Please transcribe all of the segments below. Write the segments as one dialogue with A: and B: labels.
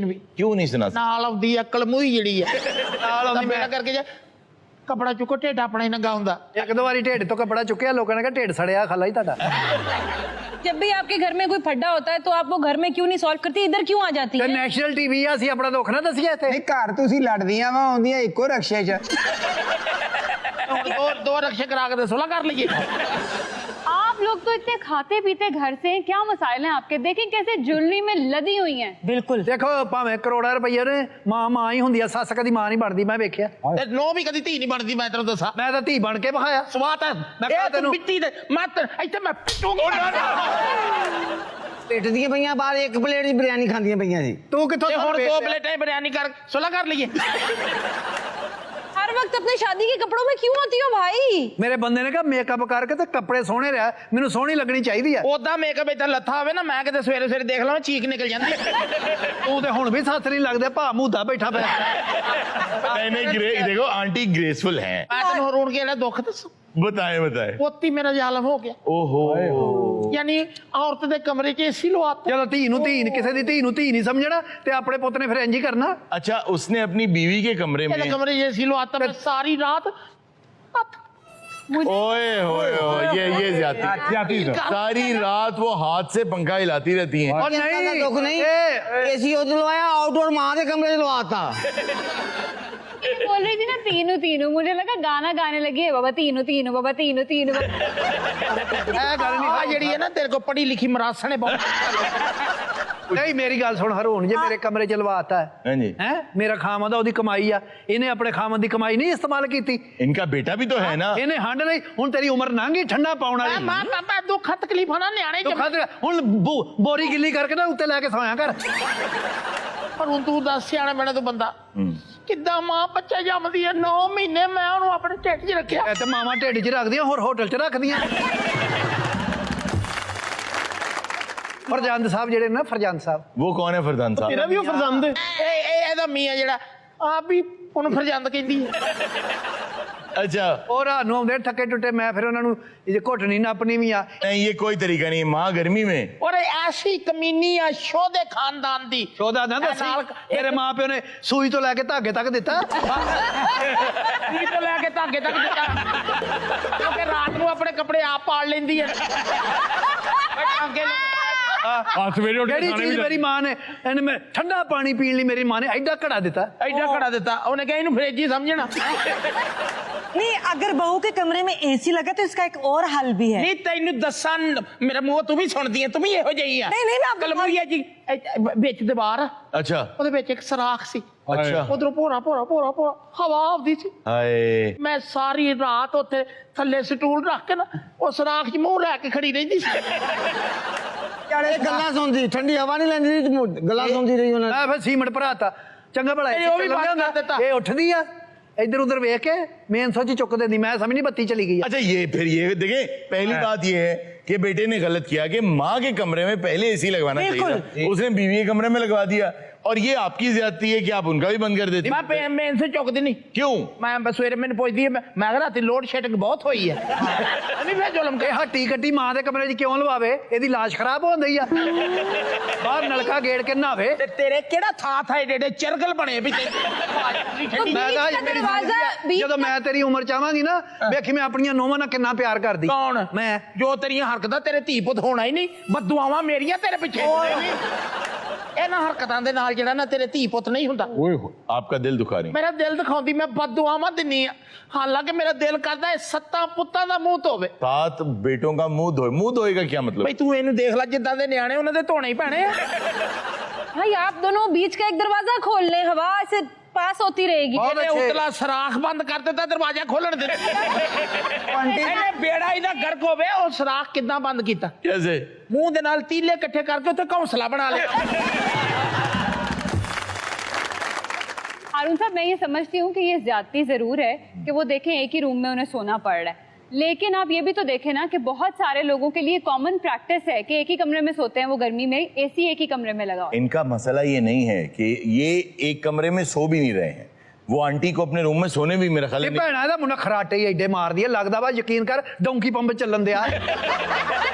A: ਤੈਨੂੰ ਵੀ
B: क्यों नहीं सुना?
A: ਨਾਲ ਆਉਂਦੀ ਅਕਲ ਮੂਹੀ ਜਿਹੜੀ ਆ ਨਾਲ ਆਉਂਦੀ ਮੇਰਾ ਕਰਕੇ ਜਾ कपड़ा चुको ढेड अपना ही नंगा हुंदा
C: एक दो बारी ढेड तो कपड़ा चुकया लोगों ने कहा ढेड सड़िया खाला ही ताड़ा।
D: जब भी आपके घर में कोई फड्डा होता है तो आप वो घर में क्यों नहीं सॉल्व करती, इधर क्यों आ जाती है?
C: नेशनल टीवी आ सी अपना दुख ना दसिया इत्थे।
E: नहीं घर तुसी लड़दियां वा आउंदियां इको रक्षे च
A: दो रक्षे करा के सुलह कर लीजिए।
F: आप लोग तो इतने खाते पीते घर से हैं, क्या मसाइल हैं आपके? देखें कैसे ज्वेलरी में लदी हुई हैं।
D: बिल्कुल
C: देखो भावें करोड़ा रुपये ने मां मां ही हुंदी आ, सस कदी मां नहीं बनदी। मैं वेख्या
A: ते नो भी कदी धी नहीं बनदी। मैं तेनू दसा
C: मैं तो धी बन के बखाया
A: स्वाद है
C: मैं कहा तेनू
A: मिट्टी दे मैं इत्थे मैं पिटूंगा
E: पेट दी पईयां बाहर एक प्लेट दी बिरयानी खांदियां पईयां जी।
C: तू किथों
A: हुण दो प्लेटें बिरयानी कर सुलह कर लीजिए।
D: हर वक्त अपने शादी के कपड़ों में क्यों होती हो भाई?
C: मेरे बंदे ने कहा मेकअप करके तो कपड़े सोहने रहा, मैनू सोहनी लगनी चाहिए है।
A: ओदा मेकअप इतना लथा होवे ना मैं किते सवेरे सवेरे देख लवां चीख निकल जांदी।
C: तू ते हुण भी सस नहीं लगदे, भा मूधा बैठा पे।
B: नहीं देखो आंटी ग्रेसफुल है।
A: मैं तेनू रोण के ना दुख दस
B: बताए बताए।
A: पोती मेरा जालम हो गया।
B: ओहो
A: यानी औरत दे कमरे च एसी लवाता।
C: चलो धी नू धी किसी दी धी नू धी नहीं समझना ते अपने पुत ने फिर इंज ही करना।
B: अच्छा उसने अपनी बीवी के कमरे में
A: कमरे च एसी लवाता मैं सारी रात
B: ओए होए ये ज्यादती सारी रात वो हाथ से पंखा हिलाती रहती हैं।
C: और नहीं
E: दुख नहीं एसी उधर लवाया आउटडोर मां दे कमरे च लवाता।
F: बोल रही थी ना तीनों तीनों, मुझे लगा गाना गाने लगी है बाबा तीनों तीनों बाबा तीनों तीनों।
A: जेड़ी है ना तेरे को पढ़ी लिखी मरासण है बहुत।
C: नहीं मेरी गल सुन हरोन जे मेरे कमरे च लवाता है
B: हाँ जी।
C: हैं मेरा खामद ओदी कमाई आ, इन्हें अपने खामद दी कमाई नहीं इस्तेमाल की।
B: इनका बेटा भी तो है ना।
C: इन्हें हंड नहीं हुण तेरी उम्र लंघी ठंडा पाउण वाली।
A: मैं दुख तकलीफ ना न्याणे
C: तू खातिर हुण बोरी गिल्ली करके ना उत्ते लेके सोया कर।
A: पर हुण तू दस सियाणा बने तो बंदा किद्दां मां बच्चा जमदी है 9 महीने मैं उहनू अपने ढिड च रखिया।
C: ए ते मामा ढिड च रखदियां होर होटल च रखदियां। फरजंद साहब जेडे ना फरजंद साहब
B: वो कौन है फरजान साहब?
C: मेरा भी फरजंद
A: ਇਹਦਾ ਮੀਆਂ ਜਿਹੜਾ ਆਪ ਵੀ ਉਹਨੂੰ ਫਰਜ਼ੰਦ ਕਹਿੰਦੀ ਹੈ।
B: अच्छा
C: और रानू आउंदे थके टुटे मैं फिर उन्होंने ये घुटनी नापनी भी आ।
B: नहीं ये कोई तरीका नहीं है माँ गर्मी में।
A: और ऐसी कमीनी आ शोधे खानदान दी
C: शोधा ना दसी मेरे मां प्यो ने सूई तो लेके धागे तक दिता।
A: सूई तो लेके धागे तक दिता क्योंकि रात को अपने कपड़े आप पाड़ लेंदी है।
C: केड़ी चीज मेरी मां ने इन्हें ठंडा पानी पीने मेरी मां ने एडा घड़ा दिता।
A: एडा घड़ा दिता उन्हें कहा इन्हें फ्रिज ही समझना।
D: नहीं अगर बहू के कमरे में एसी लगा तो इसका एक और हल भी है।
A: नहीं तेन दसा मेरा मुंह तू भी सुनती है, तू भी यहो जही है।
D: नहीं मैं
A: कलमुरिया जी बिच दीवार
B: अच्छा
A: ਉਹਦੇ ਵਿੱਚ ਇੱਕ ਸਰਾਖ ਸੀ।
B: अच्छा
A: ਉਧਰੋਂ ਭੋਰਾ ਭੋਰਾ ਭੋਰਾ ਭੋਰਾ ਹਵਾ ਆਉਂਦੀ ਸੀ।
B: हाय
A: ਮੈਂ ਸਾਰੀ ਰਾਤ ਉੱਥੇ ਥੱਲੇ ਸਟੂਲ ਰੱਖ ਕੇ ਨਾ ਉਹ ਸਰਾਖ 'ਚ ਮੂੰਹ ਲੈ ਕੇ ਖੜੀ ਰਹਿੰਦੀ ਸੀ।
E: ਇਹ ਗੱਲਾਂ ਸੁਣਦੀ ਠੰਡੀ ਹਵਾ ਨਹੀਂ ਲੈਂਦੀ ਗੱਲਾਂ ਸੁਣਦੀ ਰਹੀ ਉਹਨਾਂ
C: मैं फिर सीमेंट भराता चंगा भला
A: ਇਹ ਉਹ ਵੀ ਬੰਦ ਕਰ ਦਿੱਤਾ।
C: ये उठदी आ इधर उधर वेख के मेन सोच चुक देंदी मैं समझ नहीं बत्ती चली गई।
B: अच्छा ये फिर ये देखें पहली बात ये है कि बेटे ने गलत किया कि माँ के कमरे में पहले एसी लगवाना चाहिए था। उसने बीवी के कमरे में लगवा दिया और ये आपकी ज्यादती है कि आप उनका भी बंद कर देती।
A: मैं इनसे चुकदी नहीं।
B: क्यों?
A: मैं सवेरे मैंने पुछदी है मैं राती लोड शेडिंग बहुत हुई है। नहीं मैं जुलम
C: ये हट्टी कट्टी मां दे कमरे च क्यों लवावे? एदी लाश खराब होंदी आ बाहर नलका गेड़ के नहावे।
A: ते तेरे केड़ा था एडे चिरगल बने भी
C: ਜਦੋਂ ਮੈਂ ਤੇਰੀ ਉਮਰ ਚਾਹਾਂਗੀ ਨਾ ਵੇਖੀ ਮੈਂ ਆਪਣੀਆਂ ਨੋਵਾਂ ਨਾਲ ਕਿੰਨਾ ਪਿਆਰ ਕਰਦੀ।
A: ਕੌਣ?
C: ਮੈਂ
A: ਜੋ ਤੇਰੀਆਂ ਹਰਕਤਾਂ ਤੇਰੇ ਧੀ ਪੁੱਤ ਹੋਣਾ ਹੀ ਨਹੀਂ ਬਦਦੁਆਵਾਂ ਮੇਰੀਆਂ ਤੇਰੇ ਪਿੱਛੇ। ਇਹਨਾਂ ਹਰਕਤਾਂ ਦੇ ਨਾਲ ਜਿਹੜਾ ਨਾ ਤੇਰੇ ਧੀ ਪੁੱਤ ਨਹੀਂ ਹੁੰਦਾ।
B: आपका दिल दुखा रही।
A: ਮੇਰਾ ਦਿਲ ਦਿਖਾਉਂਦੀ ਮੈਂ ਬਦਦੁਆਵਾਂ ਦਿੰਨੀ ਆ ਹਾਲਾਂਕਿ ਮੇਰਾ ਦਿਲ ਕਰਦਾ ਇਹ 7 ਪੁੱਤਾਂ ਦਾ ਮੂੰਹ ਧੋਵੇ।
B: 7 बेटों का मुंह धोएगा क्या मतलब?
A: ਬਈ ਤੂੰ ਇਹਨੂੰ ਦੇਖ ਲੈ ਜਿੱਦਾਂ ਦੇ ਨਿਆਣੇ ਉਹਨਾਂ ਦੇ ਧੋਣੇ ਹੀ ਪੈਣੇ ਆ।
D: भाई आप दोनों बीच का एक दरवाजा खोल लें, हवा ऐसे पास होती रहेगी।
A: ਇਹਨੇ ਉਤਲਾ ਸਰਾਖ ਬੰਦ ਕਰ ਦਿੱਤਾ ਦਰਵਾਜ਼ਾ ਖੋਲਣ ਦੇ। ਇਹਨੇ ਬੇੜਾ ਇਹਦਾ ਗਰਕ ਹੋਵੇ ਉਹ ਸਰਾਖ ਕਿੱਦਾਂ ਬੰਦ ਕੀਤਾ?
B: कैसे?
A: ਮੂੰਹ ਦੇ ਨਾਲ ਤੀਲੇ ਇਕੱਠੇ ਕਰਕੇ ਉੱਥੇ ਘੌਂਸਲਾ ਬਣਾ ਲਿਆ।
F: हारून साहब मैं ये समझती हूँ कि ये ज्यादती जरूर है कि वो देखें एक ही रूम में उन्हें सोना पड़ रहा है, लेकिन आप ये भी तो देखें ना कि बहुत सारे लोगों के लिए कॉमन प्रैक्टिस है कि एक ही कमरे में सोते हैं वो गर्मी में, एसी एक ही कमरे में लगा हो।
B: इनका मसला ये नहीं है कि ये एक कमरे में सो भी नहीं रहे हैं, वो आंटी को अपने रूम में सोने भी मेरा ख्याल है
C: ਇਹ ਭੈਣਾ ਦਾ ਮੁੰਡਾ ਖਰਾਟੇ ਹੀ ਐਡੇ ਮਾਰਦੀ ਹੈ ਲੱਗਦਾ ਵਾ ਯਕੀਨ ਕਰ ਡੌਂਕੀ ਪੰਪ ਚੱਲਣ ਦਿਆ ਹੈਂ?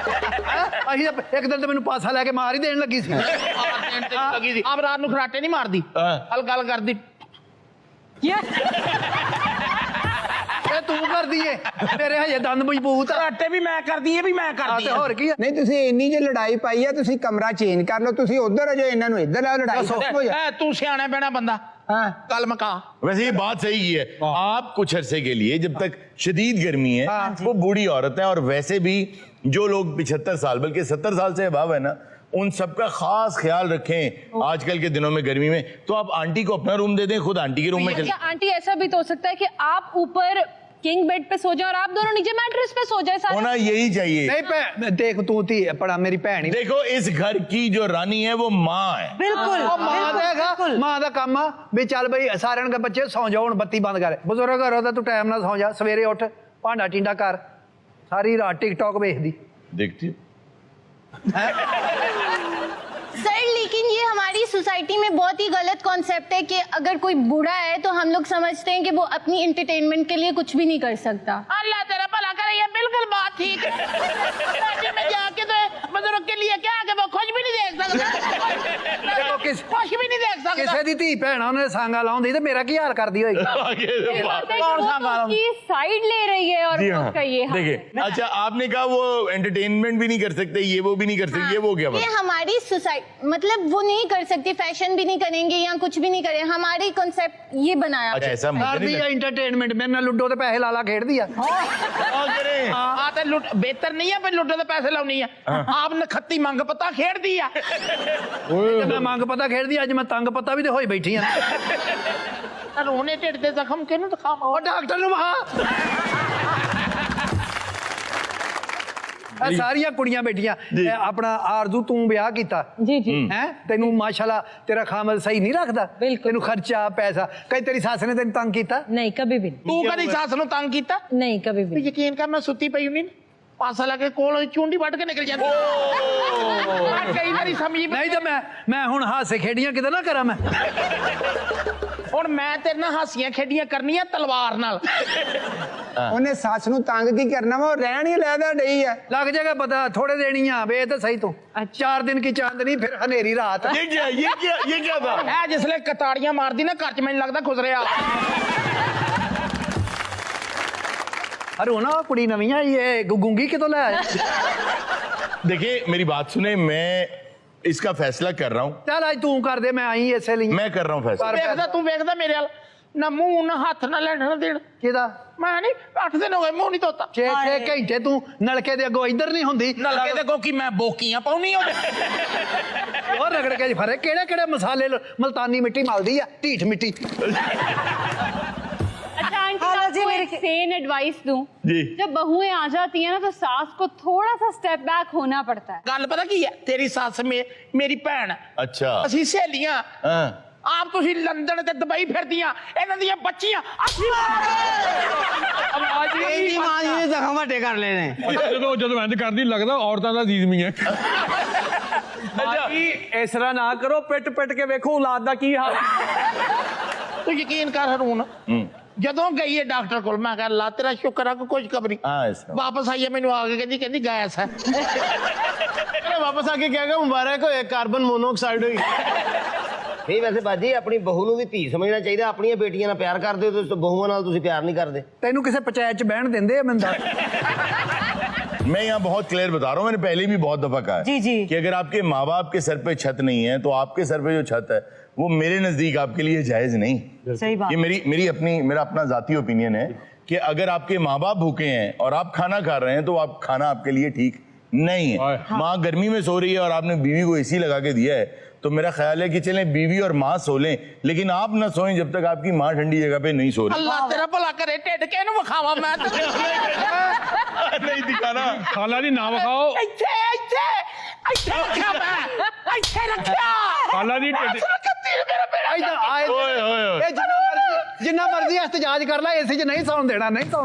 C: ਅਸੀਂ ਤਾਂ ਇੱਕ ਦਿਨ ਤੇ ਮੈਨੂੰ ਪਾਸਾ ਲੈ ਕੇ ਮਾਰ ਹੀ ਦੇਣ ਲੱਗੀ ਸੀ
A: ਲੱਗੀ ਸੀ ਆਪ ਰਾਤ ਨੂੰ ਖਰਾਟੇ ਨਹੀਂ ਮਾਰਦੀ ਹਲ ਗੱਲ ਕਰਦੀ
C: ਇਹ ਤੂੰ ਕਰਦੀ ਏ ਤੇਰੇ ਹਜੇ ਦੰਦ ਮਜ਼ਬੂਤ ਆ
A: ਖਰਾਟੇ ਵੀ ਮੈਂ ਕਰਦੀ ਇਹ ਵੀ ਮੈਂ
C: ਆ
A: ਕਰਦੀ
C: ਤੇ ਹੋਰ ਕੀ ਆ
E: ਨਹੀਂ ਤੁਸੀਂ ਇੰਨੀ ਜੇ ਲੜਾਈ ਪਾਈ ਆ ਤੁਸੀਂ ਕਮਰਾ ਚੇਂਜ ਕਰ ਲਓ ਤੁਸੀਂ ਉਧਰ ਹੋ ਜਾਓ ਇਹਨਾਂ ਨੂੰ ਇੱਧਰ ਲਾਓ ਲੜਾਈ ਖਤਮ ਹੋ ਜਾ
A: ਐ ਤੂੰ ਸਿਆਣਾ ਬੈਣਾ ਬੰਦਾ
E: हाँ
A: कल मका
B: वैसे ये बात सही की है आप कुछ अरसे के लिए जब तक शदीद गर्मी है वो बूढ़ी औरत है और वैसे भी जो लोग 75 साल बल्कि 70 साल से अभाव है ना उन सबका खास ख्याल रखें आजकल के दिनों में गर्मी में तो आप आंटी को अपना रूम दे दें खुद आंटी के रूम में
D: क्या आंटी ऐसा भी तो हो सकता है कि आप ऊपर किंग बेड पे सो जाओ और आप दोनों नीचे मैट्रेस पे सो जाए सारे?
B: होना यही चाहिए
C: ਨਹੀਂ ਭੈਣ ਦੇਖ ਤੂੰ ਧੀ ਪੜਾ ਮੇਰੀ ਭੈਣ ਹੀ
B: देखो इस घर की जो रानी है वो माँ है
C: ਬਿਲਕੁਲ ਮਾਂ ਦਾ ਹੈਗਾ ਮਾਂ ਦਾ ਕੰਮ ਆ ਵੀ ਚੱਲ ਬਈ ਸਾਰਿਆਂ ਨੂੰ ਬੱਚੇ ਸੌਂ ਜਾਓ ਹੁਣ ਬੱਤੀ ਬੰਦ ਕਰ ਬਜ਼ੁਰਗ ਘਰੋਂ ਤਾਂ ਤੂੰ ਟਾਈਮ ਨਾਲ ਸੌਂ ਜਾ ਸਵੇਰੇ ਉੱਠ ਭਾਂਡਾ ਟਿੰਡਾ ਕਰ ਸਾਰੀ ਰਾਤ ਟਿਕਟੌਕ ਵੇਖਦੀ
B: देखती
G: सर लेकिन ये हमारी सोसाइटी में बहुत ही गलत कॉन्सेप्ट है कि अगर कोई बूढ़ा है तो हम लोग समझते हैं कि वो अपनी एंटरटेनमेंट के लिए कुछ भी नहीं कर सकता।
A: अल्लाह तेरा भला करे ये बिल्कुल बात ठीक है राज्य में जाके तो बुजुर्ग के लिए क्या कि वो कुछ भी नहीं देख सकता
C: देखो
A: कुछ भी नहीं देख सकता
C: ਕਿਸੇ ਦੀ ਧੀ ਭੈਣ ਉਹਨੇ ਸਾਂਗਾ ਲਾਉਂਦੀ ਤੇ ਮੇਰਾ ਕੀ ਹਾਲ करदी होगी
D: ये बात है कि
A: कौन
D: वो
A: सा
D: तो
A: गाना?
D: उसकी साइड ले रही है और उसका ये हाल है।
B: देखिए अच्छा आपने कहा वो एंटरटेनमेंट भी नहीं कर सकते ये वो भी नहीं कर सकते ये वो क्या
G: ये
B: बात
G: हमारी सोसाइटी मतलब वो नहीं कर सकती, फैशन भी नहीं करेंगे या कुछ भी नहीं करें, हमारी कॉन्सेप्ट ये बनाया।
B: अच्छा ऐसा मुझे
C: ਕਰਦੀ
B: नहीं
C: ਆ ਐਂਟਰਟੇਨमेंट ਮੇਰੇ ਨਾਲ ਲੁੱਡੋ ਤੇ ਪੈਸੇ ਲਾਲਾ ਖੇਡਦੀ ਆ
B: लगता करें
A: ਆ ਤੇ ਲੁੱਟ ਬਿਹਤਰ ਨਹੀਂ ਹੈ ਵੀ ਲੁੱਟੋ ਦੇ ਪੈਸੇ ਲਾਉਣੀ ਆ ਆਪ ਨਖੱਤੀ ਮੰਗ ਪਤਾ ਖੇਡਦੀ ਆ
C: ਤੇ ਮੈਂ ਮੰਗ ਪਤਾ ਖੇਡਦੀ ਅੱਜ ਮੈਂ ਤੰਗ ਪਤਾ ਵੀ ਤੇ ਹੋਈ ਬੈਠੀ ਆ
A: ਰੋਣੇ ਢਿੱਡ ਦੇ ਜ਼ਖਮ ਕਿਹਨੂੰ ਦਿਖਾਵਾਂ
C: ਉਹ ਡਾਕਟਰ ਨੂੰ ਮਹਾ ਇਹ ਸਾਰੀਆਂ ਕੁੜੀਆਂ ਬੈਠੀਆਂ ਇਹ ਆਪਣਾ ਆਰਜ਼ੂ ਤੂੰ ਵਿਆਹ ਕੀਤਾ
D: जी जी
C: ਹੈ ਤੈਨੂੰ ਮਾਸ਼ਾਅੱਲਾ ਤੇਰਾ ਖਾਮਦ ਸਹੀ ਨਹੀਂ ਰੱਖਦਾ
D: ਬਿਲਕੁਲ।
C: ਤੈਨੂੰ ਖਰਚਾ ਪੈਸਾ ਕਈ ਤੇਰੀ ਸੱਸ ਨੇ ਤੈਨੂੰ ਤੰਗ ਕੀਤਾ
D: नहीं कभी भी नहीं
A: ਤੂੰ ਕਦੀ ਸੱਸ ਨੂੰ ਤੰਗ ਕੀਤਾ
D: नहीं कभी भी नहीं।
A: ਯਕੀਨ ਕਰ ਮੈਂ ਸੁੱਤੀ ਪਈ ਹੁੰਨੀ ਪਾਸਾ ਲਾ ਕੇ ਕੋਲ ਚੁੰਡੀ ਵੱਢ ਕੇ ਨਿਕਲ ਜਾਂਦੀ ਮੈਂ ਕਈ ਵਾਰੀ ਸਮਝ
C: ਨਹੀਂ ਤਾਂ ਮੈਂ ਹੁਣ ਹਾਸੇ ਖੇਡੀਆਂ ਕਿਤੇ ਨਾ ਕਰਾਂ ਮੈਂ
A: ਹੁਣ ਮੈਂ ਤੇਰੇ ਨਾਲ ਹਾਸੀਆਂ ਖੇਡੀਆਂ ਕਰਨੀਆਂ ਤਲਵਾਰ ਨਾਲ
E: ਉਹਨੇ ਸੱਸ ਨੂੰ ਤੰਗ ਕੀ ਕਰਨਾ ਵਾ ਉਹ ਰਹਿਣ ਹੀ ਲੈਦਾ ਡਈ ਆ
C: ਲੱਗ ਜਾਏਗਾ ਪਤਾ ਥੋੜੇ ਦੇਣੀਆਂ ਵੇ ਤਾਂ ਸਹੀ ਤੂੰ 4 दिन की चांदनी फिर हनेरी रात
B: ये क्या था
A: ਇਹ ਜਿਸਲੇ ਕਤਾੜੀਆਂ ਮਾਰਦੀ ਨਾ ਘਰ ਚ ਮੈਨੂੰ ਲੱਗਦਾ ਖੁਸਰਿਆ
C: अरे ना कुड़ी नवी ये गुंगी कितों ले आया
B: देखिए मेरी बात सुने मैं इसका फैसला कर रहा हूँ
C: चल आज तू कर दे मैं आई इसे लिए
B: मैं कर रहा हूँ फैसला
A: ਵੇਖਦਾ ਤੂੰ ਵੇਖਦਾ ਮੇਰੇ ਵੱਲ ਨਾ ਮੂੰਹ ਨਾ ਹੱਥ ਨਾ ਲੈਣ ਨਾ ਦੇਣ
C: किदा
A: ਮੈਂ ਨਹੀਂ 8 ਦਿਨ ਹੋ ਗਏ ਮੂੰਹ ਨਹੀਂ ਧੋਤਾ
C: 6 घंटे तू नलके दे अगो इधर नहीं हुंदी
A: ਨਲਕੇ ਦੇ ਕੋ ਕੀ ਮੈਂ ਬੋਕੀਆਂ ਪਾਉਣੀ ਉਹਦੇ
C: और रगड़ के फरे केड़े केड़े मसाले मुल्तानी मिट्टी मालदी है ढीठ मिट्टी
F: अच्छा आंटी आपको एक सेन एडवाइस दूं
B: जी।
F: जब बहुएं आ जाती हैं ना तो सास को थोड़ा सा स्टेप बैक होना पड़ता है।
A: ਗੱਲ ਪਤਾ ਕੀ ਹੈ ਤੇਰੀ ਸੱਸ ਮੇਰੀ ਭੈਣ
B: अच्छा
A: ਅਸੀਂ ਸਹੇਲੀਆਂ
B: हाँ
A: ਆਪ ਤੁਸੀਂ ਲੰਡਨ ਤੇ ਦੁਬਈ ਫਿਰਦੀਆਂ ਇਹਨਾਂ ਦੀਆਂ ਬੱਚੀਆਂ ਅਸੀਂ ਆਵਾਜ਼
E: ਇਹਦੀ ਮਾਂ ਜੀ ਨੇ ਜ਼ਖਮ ਵੱਡੇ ਕਰ ਲਏ ਨੇ
H: ਜਦੋਂ ਇੰਜ ਕਰਦੀ ਲੱਗਦਾ ਔਰਤਾਂ ਦਾ ਅਜ਼ੀਜ਼ ਮੀਆਂ
I: ਬਾਕੀ ਇਸ ਤਰ੍ਹਾਂ ਨਾ ਕਰੋ ਪਿੱਟ ਪਿੱਟ ਕੇ ਵੇਖੋ ਔਲਾਦ ਦਾ ਕੀ ਹਾਲ
A: ਤੂੰ ਯਕੀਨ ਕਰ ਹਰੂਨ ਜਦੋਂ ਗਈ ਹੈ ਡਾਕਟਰ ਕੋਲ ਮੈਂ ਕਿਹਾ ਅੱਲਾ ਤੇਰਾ ਸ਼ੁਕਰ ਆ ਕਿ ਕੁਝ ਖਬਰ
B: हाँ
A: ਨਹੀਂ
B: ऐसा
A: ਵਾਪਸ ਆਈ ਹੈ ਮੈਨੂੰ ਆ ਕੇ ਕਹਿੰਦੀ ਗੈਸ ਹੈ
E: ਵਾਪਸ ਆ ਕੇ ਕਹੇਗਾ ਮੁਬਾਰਕ ਹੋਏ ਕਾਰਬਨ ਮੋਨੋਆਕਸਾਈਡ ਹੋਈ
J: ਨਹੀਂ ਵੈਸੇ ਬਾਜੀ ਆਪਣੀ ਬਹੂ ਨੂੰ ਵੀ ਧੀ ਸਮਝਣਾ ਚਾਹੀਦਾ ਆਪਣੀਆਂ ਬੇਟੀਆਂ ਨਾਲ ਪਿਆਰ ਕਰਦੇ ਹੋ ਤੇ ਬਹੂਆਂ ਨਾਲ ਤੁਸੀਂ ਪਿਆਰ ਨਹੀਂ ਕਰਦੇ
C: तेनू किसे पंचायत च बहन देंदे आ मैनूं दस
B: मैं यहाँ बहुत क्लियर बता रहा हूँ मैंने पहले भी बहुत दफा कहा है
D: जी, जी।
B: कि अगर आपके माँ बाप के सर पे छत नहीं है तो आपके सर पे जो छत है वो मेरे नजदीक आपके लिए जायज नहीं
D: सही बात।
B: ये मेरा अपना जाती ओपिनियन है कि अगर आपके माँ बाप भूखे हैं और आप खाना खा रहे हैं तो आप खाना आपके लिए ठीक नहीं है माँ गर्मी में सो रही है और आपने बीवी को एसी लगा के दिया है तो मेरा ख्याल है कि चलें बीवी और माँ सो लें लेकिन आप ना सोएं जब तक आपकी माँ ठंडी जगह पे नहीं सो रही
A: ਅੱਲਾ ਤੇਰਾ ਭਲਾ ਕਰੇ ਢਿੱਡ ਕੇ ਇਹਨੂੰ ਵਿਖਾਵਾਂ ਮੈਂ
B: नहीं दिखाना
H: ਖਾਲਾ ਦੀ ਨਾ ਵਿਖਾਓ
A: ਇੱਥੇ ਰੱਖਿਆ ਮੈਂ ਇੱਥੇ ਰੱਖਿਆ
H: ਖਾਲਾ ਦੀ ਢਿੱਡ
A: ਕੱਤੀ ਮੇਰਾ ਬੇੜਾ
C: इधर आए
B: ओए ओए ओए
C: जिन्ना मर्जी एहतजाज कर ला एसी च नहीं सौन देना नहीं सौन